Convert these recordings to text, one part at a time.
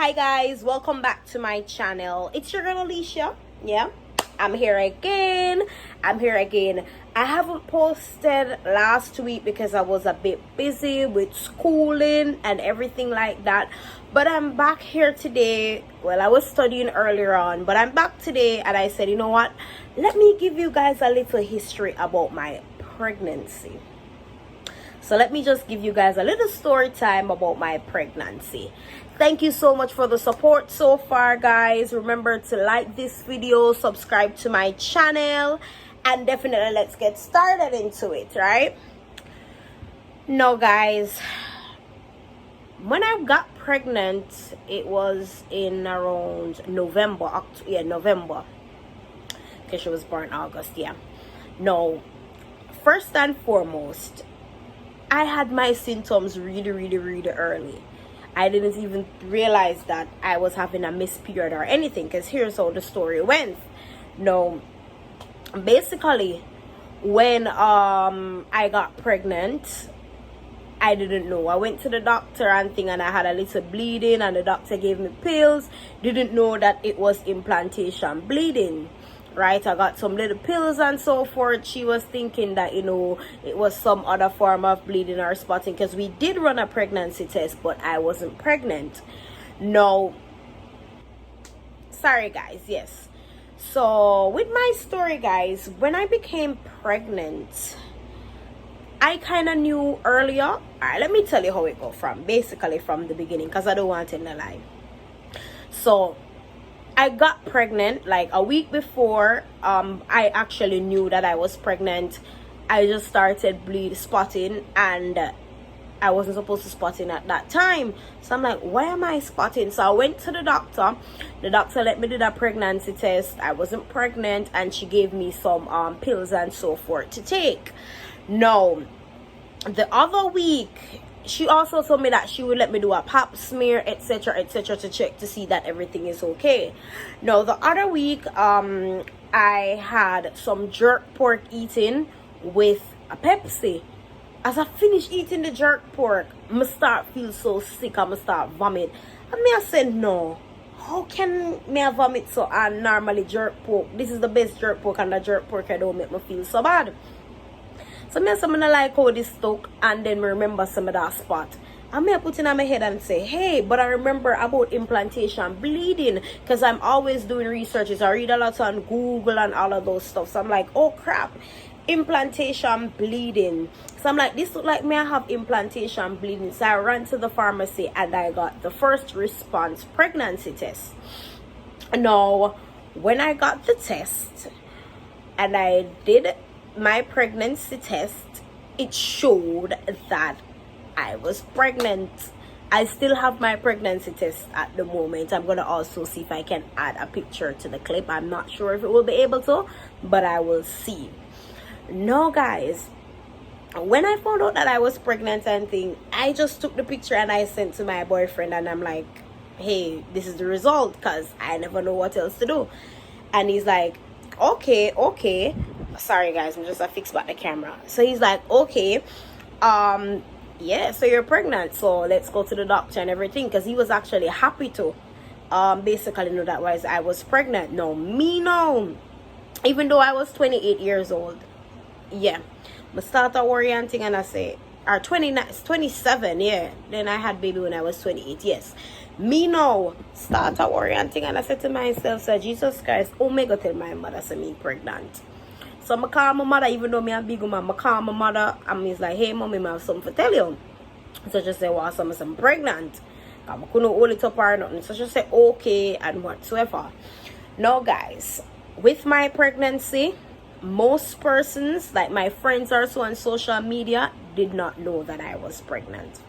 Hi guys, welcome back to my channel. It's your girl Alicia. Yeah, I'm here again. I haven't posted last week because I was a bit busy with schooling and everything like that, but I'm back here today. Well, I was studying earlier on, but I'm back today, and I said, you know what, let me give you guys a little history about my pregnancy. So let me just give you guys a little story time about my pregnancy. Thank you so much for the support so far, guys. Remember to like this video, subscribe to my channel, and definitely let's get started into it, right? Now, guys, when I got pregnant, it was in around November. November. Because she was born August, yeah. Now, first and foremost, I had my symptoms really early. I didn't even realize that I was having a missed period or anything, because here's how the story went. No, basically, when I got pregnant, I didn't know. I went to the doctor and I had a little bleeding, and the doctor gave me pills. Didn't know that it was implantation bleeding. Right, I got some little pills and so forth. She was thinking that, you know, it was some other form of bleeding or spotting, because we did run a pregnancy test, but I wasn't pregnant. No, sorry guys. Yes, so with my story, guys, when I became pregnant, I kind of knew earlier. All right, let me tell you how it go from basically from the beginning, because I don't want to tell a lie. So I got pregnant like a week before I actually knew that I was pregnant. I just started spotting, and I wasn't supposed to spotting at that time. So I'm like, why am I spotting? So I went to the doctor. The doctor let me do that pregnancy test. I wasn't pregnant, and she gave me some pills and so forth to take. No, the other week, she also told me that she would let me do a pap smear, etc to check to see that everything is okay. Now, the other week, I had some jerk pork eating with a Pepsi. As I finished eating the jerk pork, I start feel so sick. I start vomit. And I said, no, how can me vomit so? And normally jerk pork, this is the best jerk pork, and the jerk pork I don't make me feel so bad. So me some like how this stuck, and then me remember some of that spot. And me put in on my head and say, hey, but I remember about implantation bleeding, because I'm always doing researches. I read a lot on Google and all of those stuff. So I'm like, oh crap, implantation bleeding. So I'm like, this look like me I have implantation bleeding. So I ran to the pharmacy and I got the first response pregnancy test. Now, when I got the test and I did my pregnancy test, it showed that I was pregnant. I still have my pregnancy test at the moment. I'm gonna also see if I can add a picture to the clip. I'm not sure if it will be able to, but I will see. No, guys, when I found out that I was pregnant and thing, I just took the picture and I sent to my boyfriend, and I'm like, hey, this is the result, because I never know what else to do. And he's like, okay. Sorry guys, I'm just fix back the camera. So he's like, okay, yeah, so you're pregnant, so let's go to the doctor and everything, because he was actually happy to basically know that I was pregnant. No, me no, even though I was 28 years old, yeah, I started worrying thing, and I say, or 27, yeah, then I had baby when I was 28. Yes, me no, start worrying thing, and I said to myself, so Jesus Christ, oh me go tell my mother say me pregnant. So I call my mother, even though me a big woman, I call my mother, and me's like, hey mommy, I have something to tell you. So she said, well, I'm pregnant. I couldn't hold it up or nothing. So she said, okay, and whatsoever. Now guys, with my pregnancy, most persons, like my friends or so on social media, did not know that I was pregnant.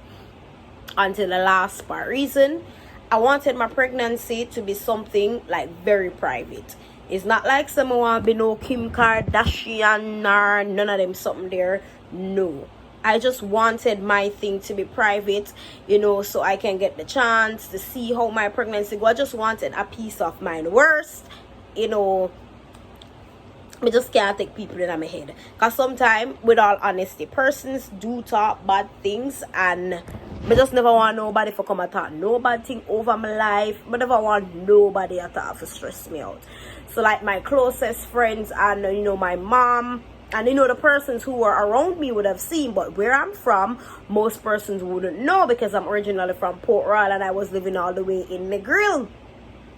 Until the last part. Reason, I wanted my pregnancy to be something like very private. It's not like someone want to be no Kim Kardashian or none of them something there. No. I just wanted my thing to be private, you know, so I can get the chance to see how my pregnancy go. I just wanted a peace of mind. Worst, you know, I just can't take people in my head. Because sometimes, with all honesty, persons do talk bad things, and I just never want nobody for come attack nobody thing over my life. I never want nobody at all to stress me out. So like my closest friends and my mom and the persons who were around me would have seen, but where I'm from, most persons wouldn't know because I'm originally from Port Royal and I was living all the way in Negril,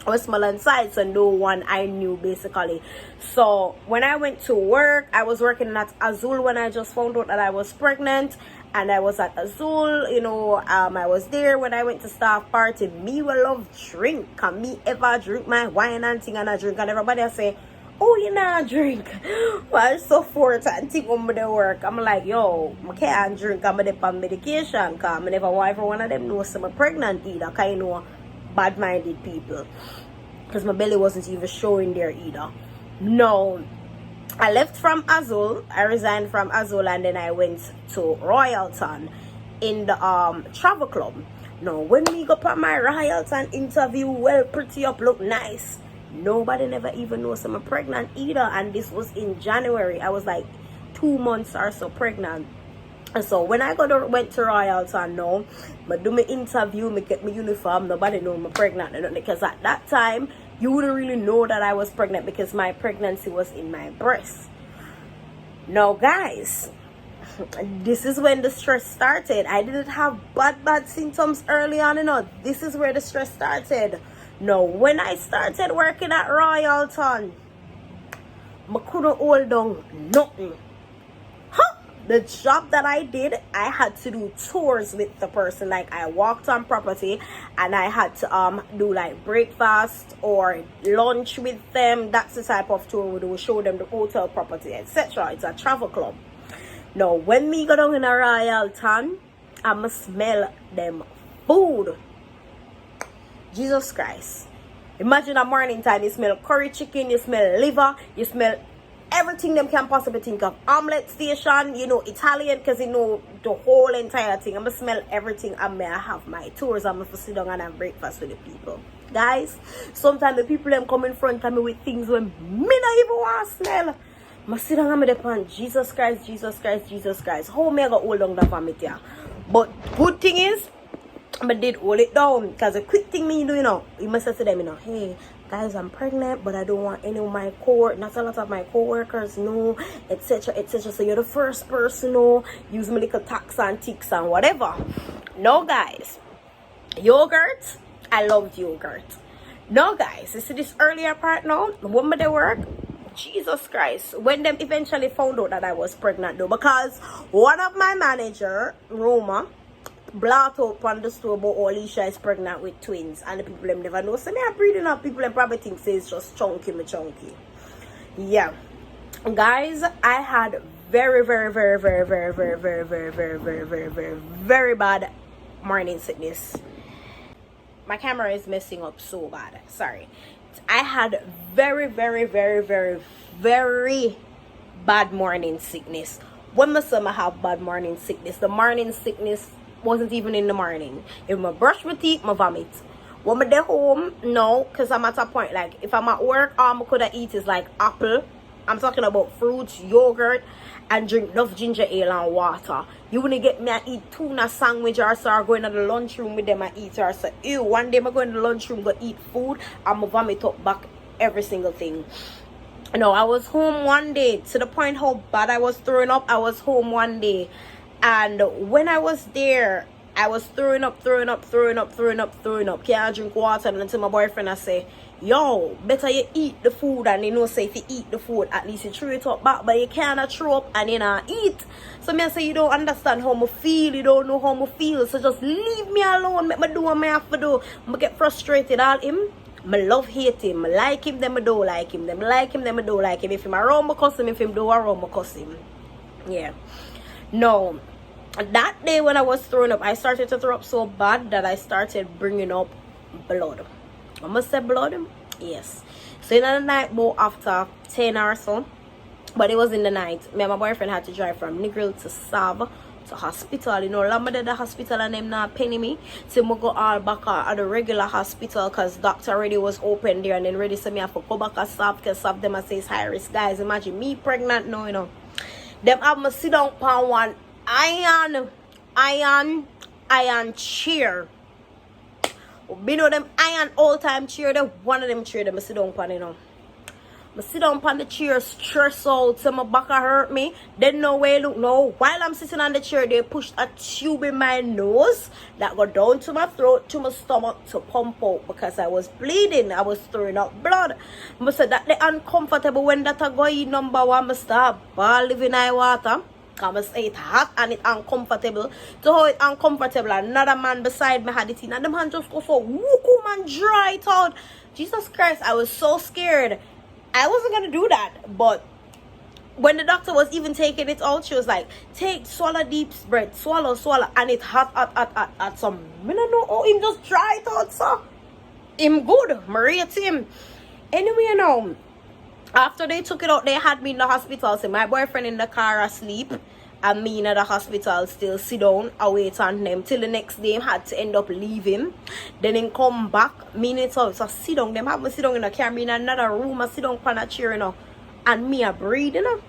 Westmoreland side, so no one I knew basically. So when I went to work, I was working at Azul when I just found out that I was pregnant. And I was at Azul, I was there when I went to staff party. Me will love drink. Can me ever drink my wine and thing and I drink? And everybody say, oh, you not drink. Well, so forth and think on the work. I'm like, yo, I can't drink. I'm on medication. Because I never want every one of them know I'm pregnant either. Because bad-minded people. Because my belly wasn't even showing there either. No. I left from Azul. I resigned from Azul and then I went to Royalton in the travel club. Now when we go for my Royalton interview, well, pretty up, look nice. Nobody never even knows I'm pregnant either, and this was in January. I was like 2 months or so pregnant. And so when I went to Royalton now, I do my interview, I get my uniform, nobody know I'm pregnant because at that time you wouldn't really know that I was pregnant because my pregnancy was in my breast. Now guys, this is when the stress started. I didn't have bad symptoms early on, this is where the stress started. Now when I started working at Royalton, I couldn't hold on nothing. The job that I did, I had to do tours with the person. Like I walked on property and I had to do like breakfast or lunch with them. That's the type of tour we do, show them the hotel property, etc. It's a travel club. Now when me go down in a Royalton, I'ma smell them food. Jesus Christ. Imagine a morning time, you smell curry chicken, you smell liver, you smell everything them can possibly think of. Omelette station, Italian, because the whole entire thing. I'm gonna smell everything. I have my tours. I'm gonna sit down and have breakfast with the people. Guys, sometimes the people them come in front of me with things when me not even want to smell. I sit down and I'm depend. Jesus Christ, Jesus Christ, Jesus Christ. How me I got hold on that for me here? But good thing is, I did hold it down. Because the quick thing me do, you must say to them, hey, guys, I'm pregnant, but I don't want any of my not a lot of my co-workers know, etc, etc. So you're the first person to use my little tax and ticks and whatever. No, guys, yogurt, I loved yogurt. No, guys, you see this earlier part now, when they work, Jesus Christ, when them eventually found out that I was pregnant though, because one of my manager, Roma, blot up on the store about Alicia is pregnant with twins and the people them never know. So me are breeding up people and probably think say it's just chunky. Yeah. Guys, I had very bad morning sickness. My camera is messing up so bad. Sorry. I had very bad morning sickness. When my son have bad morning sickness, the morning sickness wasn't even in the morning. If I brush my teeth, I vomit. When I'm at home, no, because I'm at a point like if I'm at work, all I could eat is like apple. I'm talking about fruits, yogurt, and drink enough ginger ale and water. You wouldn't get me to eat tuna sandwich or so, or going to the lunchroom with them and eat or so. Ew, one day I'm going to the lunchroom, go eat food, I'm going to vomit up back every single thing. I was home one day, to the point how bad I was throwing up. I was home one day. And when I was there, I was throwing up. Can't drink water. And then to my boyfriend, I say, yo, better you eat the food. And say if you eat the food, at least you throw it up back. But you cannot throw up and eat. So me say, you don't understand how I feel. You don't know how I feel. So just leave me alone. Make me do what I have to do. I get frustrated at him. I love hate him. I like him, then I don't like him. Them like him, then I don't like him. If him around, I cuss him. If him do around, I cuss him. Yeah. No. That day when I was throwing up, I started to throw up so bad that I started bringing up blood. I must say blood? Yes. So in the night, about after 10 or so, but it was in the night, me and my boyfriend had to drive from Negril to Sav to hospital. Lamba did the hospital and them not penny me. So I go all back at the regular hospital because doctor already was open there and then ready so me have to go back at Sav because Sav them say it's high risk. Guys, imagine me pregnant now, Them have me sit down on one iron iron chair. You know them iron all-time chair, the one of them chair that I sit down on, you know. I sit down on the chair, stress out, so my back hurt me. Then no way, look, no. While I'm sitting on the chair, they pushed a tube in my nose that go down to my throat, to my stomach to pump out because I was bleeding. I was throwing up blood. I said that the uncomfortable when that I go in number one, I start living in water. I say it hot and it uncomfortable. To how it uncomfortable, another man beside me had it in, and the man just go so woohoo man dry it out. Jesus Christ, I was so scared. I wasn't gonna do that, but when the doctor was even taking it out, she was like, swallow deep breath, swallow, and it hot. Some I don't know how him just dry it out, so him good, Maria to him. Anyway, you know, after they took it out, they had me in the hospital. So my boyfriend in the car asleep, and me in the hospital still sit down, await on them till the next day. Had to end up leaving. Then him come back, me in it so sit down. Them have me sit down in the car, me in another room, I sit down on a chair, you know, and me a breathe, you know.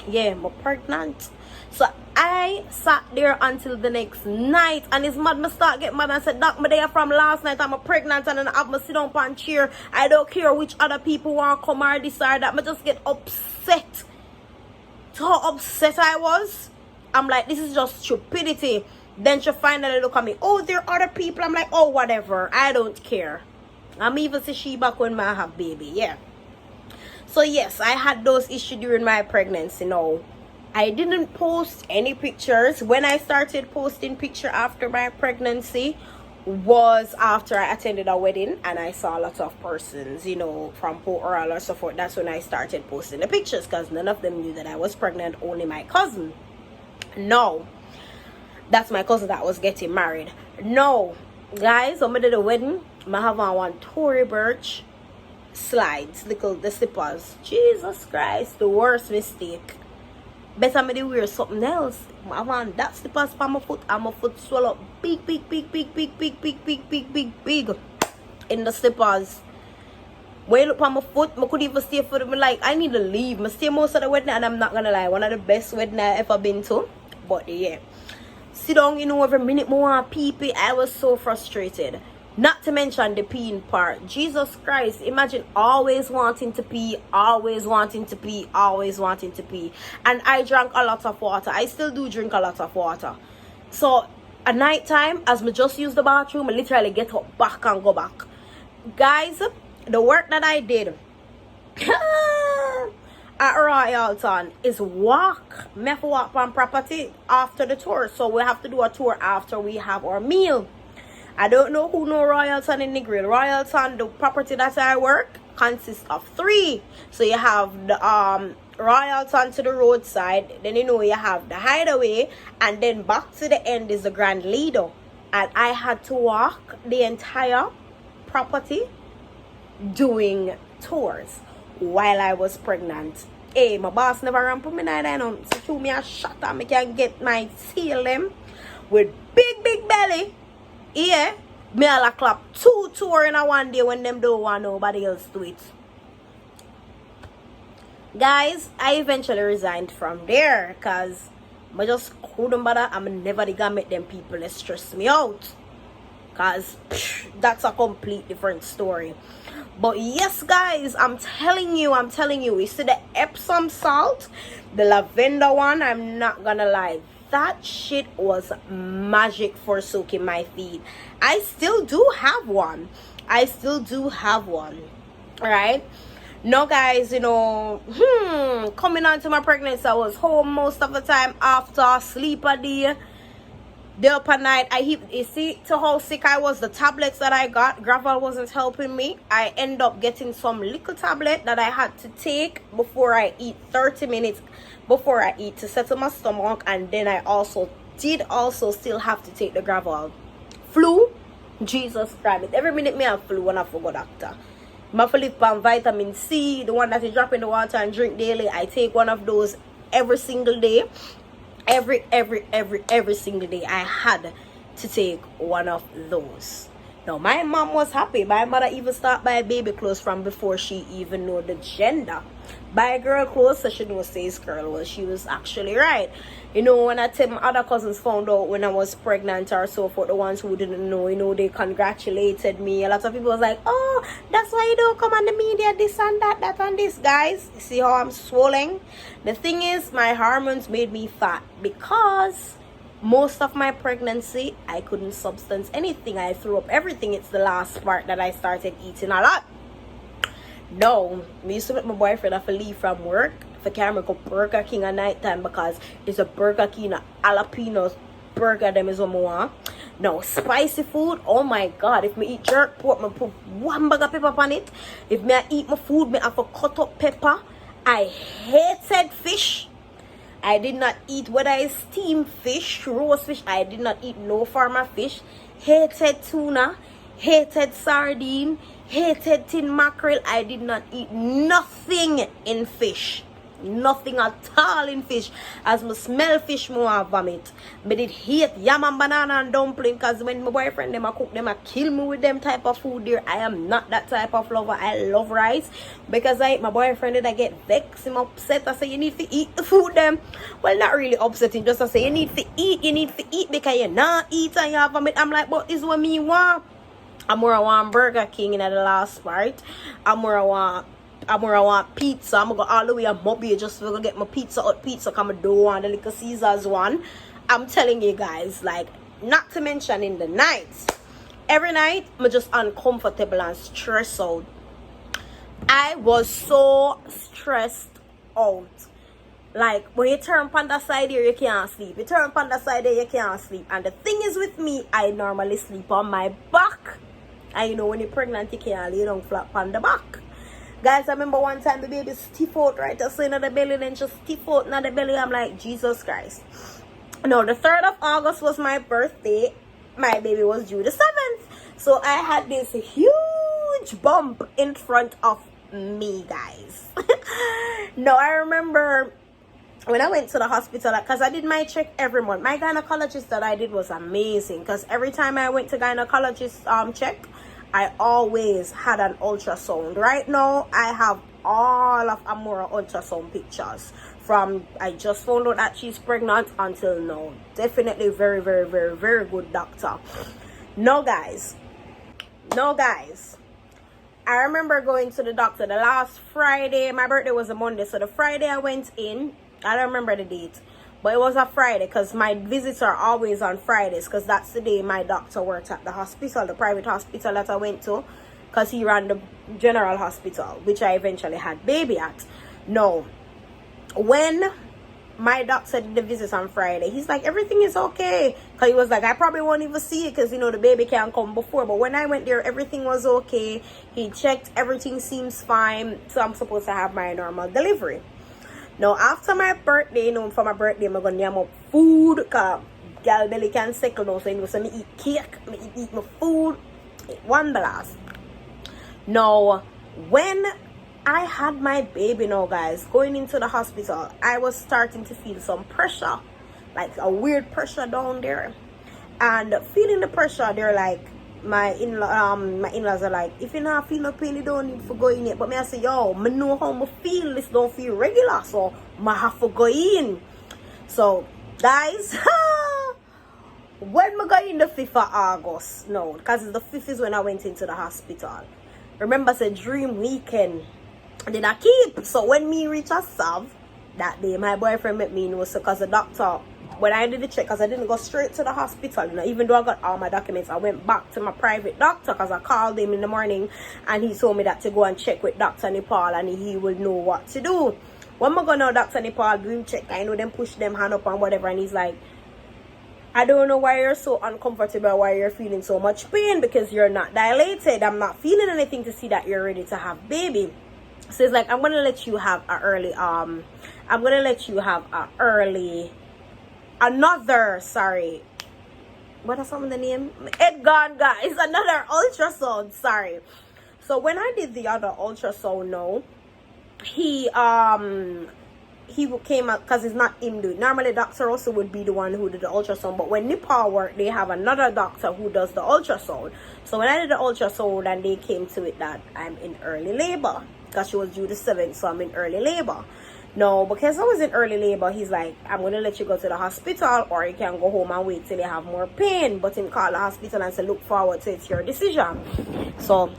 Yeah, I'm pregnant. So I sat there until the next night, and it's mad. Me start get mad and said, Doc, me there from last night. I'm pregnant and then I have me sit down on chair. I don't care which other people want to come or this or that. Me just get upset. So how upset I was. I'm like, this is just stupidity. Then she finally look at me. Oh, there are other people. I'm like, oh, whatever. I don't care. I'm even see she back when I have baby. Yeah. So yes, I had those issues during my pregnancy. No, I didn't post any pictures. When I started posting picture after my pregnancy was after I attended a wedding and I saw a lot of persons, you know, from Port Royal or so forth. That's when I started posting the pictures because none of them knew that I was pregnant, only my cousin. No, that's my cousin that was getting married. No, guys, when I did the wedding, I have on one Tory Burch slides, the slippers. Jesus Christ, the worst mistake. Better me wear something else. I want that slippers for my foot, and my foot swell up big in the slippers. When you look at my foot, I could even stay for them. Like, I need to leave. I stay most of the wedding, and I'm not gonna lie, one of the best wedding I ever been to. But yeah, sit down, you know, every minute more want pee. I was so frustrated. Not to mention the peeing part. Jesus Christ, imagine always wanting to pee. And I drank a lot of water. I still do drink a lot of water. So at night time, as me just use the bathroom, I literally get up back and go back. Guys, the work that I did at Royalton is walk. Me have to walk on property after the tour. So we have to do a tour after we have our meal. I don't know who know Royalton in Negril. Royalton, the property that I work, consists of 3. So you have the Royalton to the roadside. Then you know you have the Hideaway. And then back to the end is the Grand Lido. And I had to walk the entire property doing tours while I was pregnant. Hey, my boss never ran for me now. So show me a shot and I can get my seal them with big belly. Yeah, me I'll clap 2 tours in a one day when them don't want nobody else to it. Guys, I eventually resigned from there because I just couldn't bother. I'm never gonna make them people that stress me out. Because that's a complete different story. But yes, guys, I'm telling you, you see the Epsom salt, the lavender one, I'm not gonna lie. That shit was magic for soaking my feet. I still do have one. Alright? No, guys, you know, coming on to my pregnancy, I was home most of the time after sleep a day. The upper night, you see to how sick I was, the tablets that I got, Gravol wasn't helping me. I end up getting some little tablet that I had to take before I eat, 30 minutes before I eat, to settle my stomach. And then I also still have to take the Gravol. Flu, Jesus Christ, every minute me have flu when I forgot doctor. My vitamin C, the one that you drop in the water and drink daily, I take one of those every single day. Every single day I had to take one of those Now, my mom was happy. My mother even start buy baby clothes from before she even know the gender. Buy girl clothes so she know says girl. Well, she was actually right. You know, when I tell my other cousins found out when I was pregnant or so forth, the ones who didn't know, you know, they congratulated me. A lot of people was like, oh, that's why you don't come on the media, this and that, that and this. Guys, you see how I'm swollen? The thing is, my hormones made me fat because most of my pregnancy, I couldn't substance anything. I threw up everything. It's the last part that I started eating a lot. No, me used to let my boyfriend have to leave from work for camera go Burger King at night time because it's a Burger King a jalapeno burger them is what I want. No, spicy food, oh my god. If me eat jerk pork, me put one bag of pepper on it. If me I eat my food, me have to cut up pepper. I hated fish. I did not eat whether it's steamed fish, roast fish. I did not eat no farmer fish. Hated tuna, hated sardine, hated tin mackerel. I did not eat nothing in fish. Nothing at all in fish. As me smell fish, me want vomit. Me did hate yam and banana and dumpling because when my boyfriend them a cook them a kill me with them type of food there. I am not that type of lover. I love rice because my boyfriend did I get vexed, him upset. I say you need to eat the food them. Well, not really upsetting, just I say you need to eat because you not eat and you have vomit. I'm like, but this is what me want. I'm more want Burger King in the last part. I'm more want pizza. I'm gonna go all the way to Mobile just to get my pizza hot pizza come do one the little Caesars one. I'm telling you guys, like, not to mention in the nights. Every night I'm just uncomfortable and stressed out. I was so stressed out. Like when you turn on the side here you can't sleep. You turn on the side there you can't sleep. And the thing is with me, I normally sleep on my back. And you know when you're pregnant you can't lay down flat on the back. Guys, I remember one time the baby stiff out right just in the belly, then just stiff out in the belly. I'm like, Jesus Christ. No, the 3rd of August was my birthday. My baby was due the 7th. So I had this huge bump in front of me, guys. No, I remember when I went to the hospital, because I did my check every month. My gynecologist that I did was amazing because every time I went to gynecologist check, I always had an ultrasound. Right now, I have all of Amora ultrasound pictures from I just found out that she's pregnant until now. Definitely very, very, very, very good doctor. No, guys. I remember going to the doctor the last Friday. My birthday was a Monday, so the Friday I went in, I don't remember the date. But it was a Friday because my visits are always on Fridays because that's the day my doctor worked at the hospital, the private hospital that I went to, because he ran the general hospital, which I eventually had baby at. No, when my doctor did the visits on Friday, he's like, everything is okay. Because he was like, I probably won't even see it because, you know, the baby can't come before. But when I went there, everything was okay. He checked, everything seems fine. So I'm supposed to have my normal delivery. Now, after my birthday, you know, for my birthday, I'm going to name up food. Because girl belly can settle now. So, you know, so me eat cake, me eat my food. One blast. Now, when I had my baby now, guys, going into the hospital, I was starting to feel some pressure. Like a weird pressure down there. And feeling the pressure, they're like, my in-laws are like, if you not feel no pain, you don't need to go in yet. But me I say, yo, I know how I feel. This don't feel regular, so I have to go in. So, guys, when I go in the 5th of August, no, because the 5th is when I went into the hospital. Remember, it's a dream weekend. Did I keep? So when me reach a Sav that day, my boyfriend met me, was because the doctor, when I did the check, because I didn't go straight to the hospital, you know, even though I got all my documents, I went back to my private doctor because I called him in the morning and he told me that to go and check with Dr. Nepal and he will know what to do. When I go now, Dr. Nepal do him check, I know them push them hand up and whatever, and he's like, I don't know why you're so uncomfortable, why you're feeling so much pain, because you're not dilated. I'm not feeling anything to see that you're ready to have baby. So it's like, I'm gonna let you have what is some of the name? Edgar, guys, another ultrasound, sorry. So when I did the other ultrasound now, he he came out, because it's not him doing. Normally Dr. Russell would be the one who did the ultrasound, but when Nepal work, they have another doctor who does the ultrasound. So when I did the ultrasound and they came to it that I'm in early labor, because she was due the 7th, so I'm in early labor. No, because I was in early labor, he's like, I'm going to let you go to the hospital, or you can go home and wait till you have more pain. But him call the hospital and say, look forward to it, it's your decision. So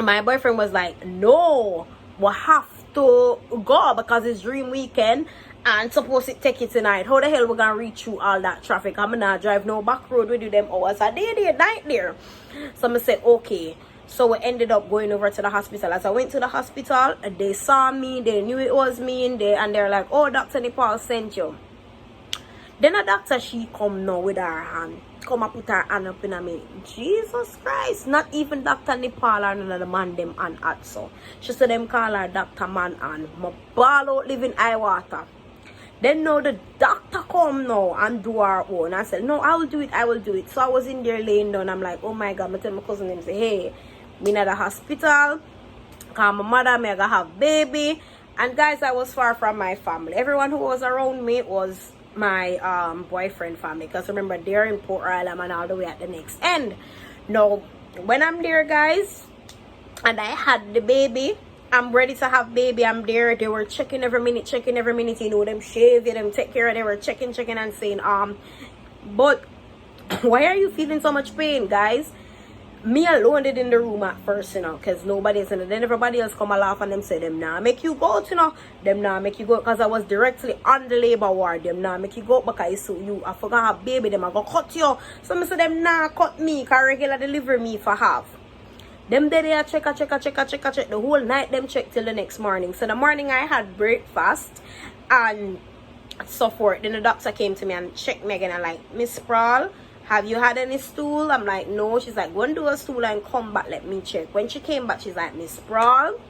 my boyfriend was like, no, we have to go because it's dream weekend and supposed to take it tonight. How the hell we gonna reach through all that traffic? I'm not drive no back road with you them hours a day there, night there. So I said, okay. So we ended up going over to the hospital. As I went to the hospital, they saw me, they knew it was me, and they're like, oh, Dr. Nepal sent you. Then a doctor, she come now with her hand. Come and put her hand up in me. Jesus Christ. Not even Dr. Nepal or none of the man them and at so. She said them call her Dr. Man and my ball out living eye water. Then now the doctor come now and do her own. I said, no, I will do it. So I was in there laying down. I'm like, oh my God. I tell my cousin them say, hey, me at the hospital. Cause my mother me gonna have baby. And guys, I was far from my family. Everyone who was around me was my boyfriend family, because remember they're in Port Royal and all the way at the next end. Now when I'm there, guys, and I had the baby, I'm ready to have baby, I'm there, they were checking every minute, you know, them shave it, them take care of, they were checking and saying but why are you feeling so much pain, guys? Me alone did in the room at first, you know, because nobody's in it. Then everybody else come and laugh and them say, them nah make you go, you know. Them nah make you go, because I was directly on the labor ward. Them nah make you go because so you, I forgot have baby, them I go cut you. So I say them nah cut me, because regular deliver me for half. Them day they check the whole night, them check till the next morning. So the morning I had breakfast and so forth. Then the doctor came to me and checked me again and like, Miss Sprawl, have you had any stool? I'm like, no. She's like, go and do a stool and come back, let me check. When she came back, she's like, Miss Sprawl,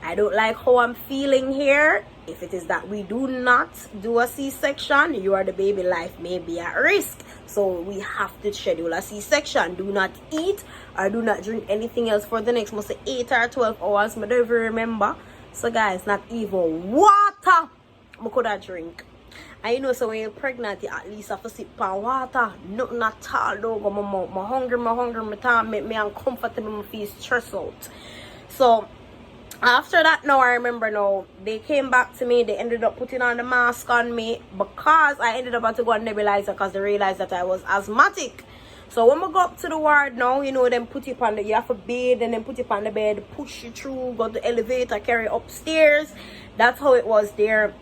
I don't like how I'm feeling here. If it is that we do not do a C-section, your the baby life may be at risk. So we have to schedule a C-section. Do not eat or do not drink anything else for the next must say 8 or 12 hours. I don't even remember. So guys, not even water I could have drink. And you know, so when you're pregnant, you at least have to sip on water. Nothing at all, though. Go my mouth. I'm hungry, my time make me uncomfortable, my feel stressed out. So after that, now I remember now, they came back to me, they ended up putting on the mask on me because I ended up having to go on nebulizer because they realized that I was asthmatic. So when we go up to the ward now, you know, them put you on the, you have to bathe and then put you on the bed, push you through, go to the elevator, carry upstairs. That's how it was there.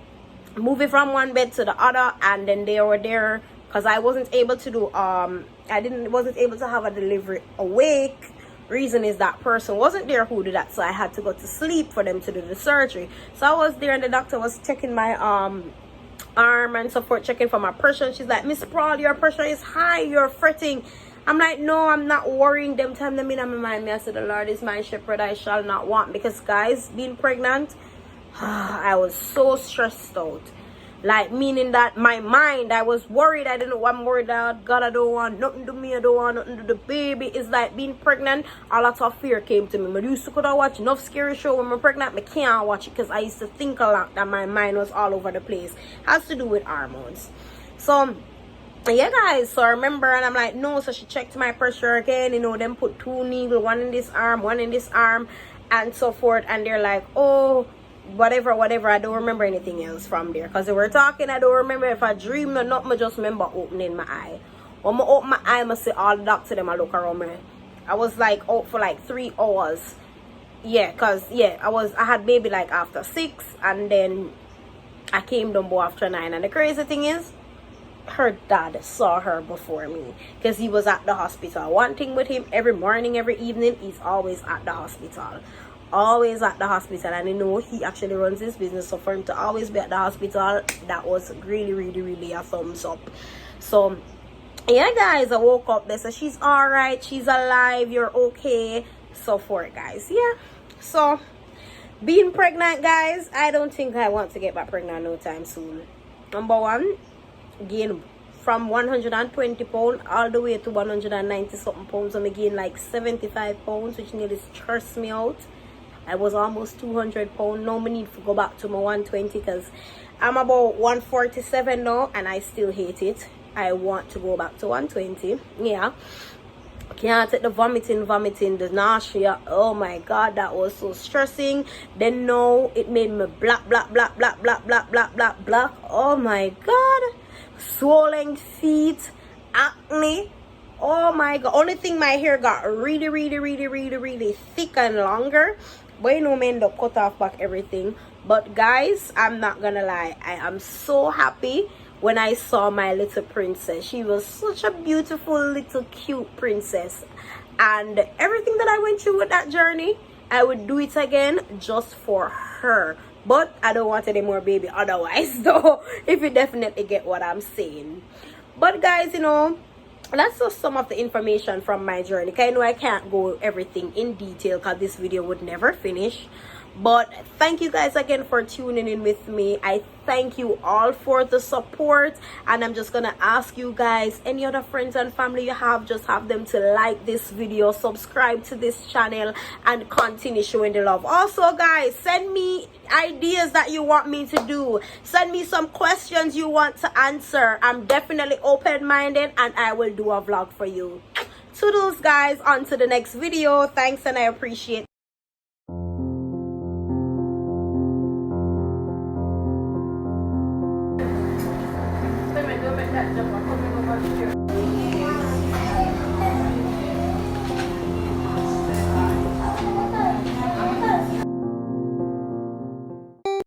Moving from one bed to the other, and then they were there because I wasn't able to do wasn't able to have a delivery awake. Reason is that person wasn't there who did that, so I had to go to sleep for them to do the surgery. So I was there and the doctor was checking my arm and so forth, checking for my pressure, and she's like, Miss Sprawl, your pressure is high, you're fretting. I'm like, no, I'm not worrying. Them time them in my mind, I said, the Lord is my shepherd, I shall not want. Because guys, being pregnant, I was so stressed out, like meaning that my mind, I was worried. I didn't know. I'm worried that God, I don't want nothing to me, I don't want nothing to the baby. It's like being pregnant, a lot of fear came to me. I used to could have watch enough scary show when I'm pregnant, I can't watch it because I used to think a lot that my mind was all over the place. Has to do with hormones. So yeah guys, so I remember, and I'm like, no. So she checked my pressure again, you know, then put 2 needles, one in this arm, one in this arm, and so forth. And they're like, oh, whatever. I don't remember anything else from there because they were talking. I don't remember if I dreamed or not. I just remember opening my eye. When I open my eye, I see all the doctors them I look around me. I was like out for like 3 hours. Yeah, because yeah, I had baby like after 6, and then I came down after 9. And the crazy thing is, her dad saw her before me because he was at the hospital. One thing with him, every morning, every evening, he's always at the hospital. Always at the hospital. And you know, he actually runs his business, so for him to always be at the hospital, that was really a thumbs up. So yeah guys, I woke up, they said she's all right, she's alive, you're okay, so forth guys. Yeah, so being pregnant guys, I don't think I want to get back pregnant no time soon. Number one, gain from 120 pounds all the way to 190 something pounds. I'm gain like 75 pounds, which nearly stressed me out. I was almost 200 pounds. Now I need to go back to my 120 because I'm about 147 now and I still hate it. I want to go back to 120. Yeah. Can't take the vomiting, the nausea. Oh my god, that was so stressing. Then no, it made me black. Oh my god. Swollen feet, acne. Oh my god. Only thing, my hair got really thick and longer. But you know, me end up cut off back everything. But guys, I'm not gonna lie, I am so happy when I saw my little princess. She was such a beautiful little cute princess, and everything that I went through with that journey, I would do it again just for her. But I don't want any more baby otherwise though, if you definitely get what I'm saying. But guys, you know, that's just some of the information from my journey. I know I can't go everything in detail because this video would never finish. But thank you guys again for tuning in with me. I thank you all for the support, and I'm just gonna ask you guys, any other friends and family you have, just have them to like this video, subscribe to this channel, and continue showing the love. Also guys, send me ideas that you want me to do, send me some questions you want to answer. I'm definitely open-minded and I will do a vlog for you. Toodles guys, on to the next video. Thanks, and I appreciate that jump. I'm coming over here.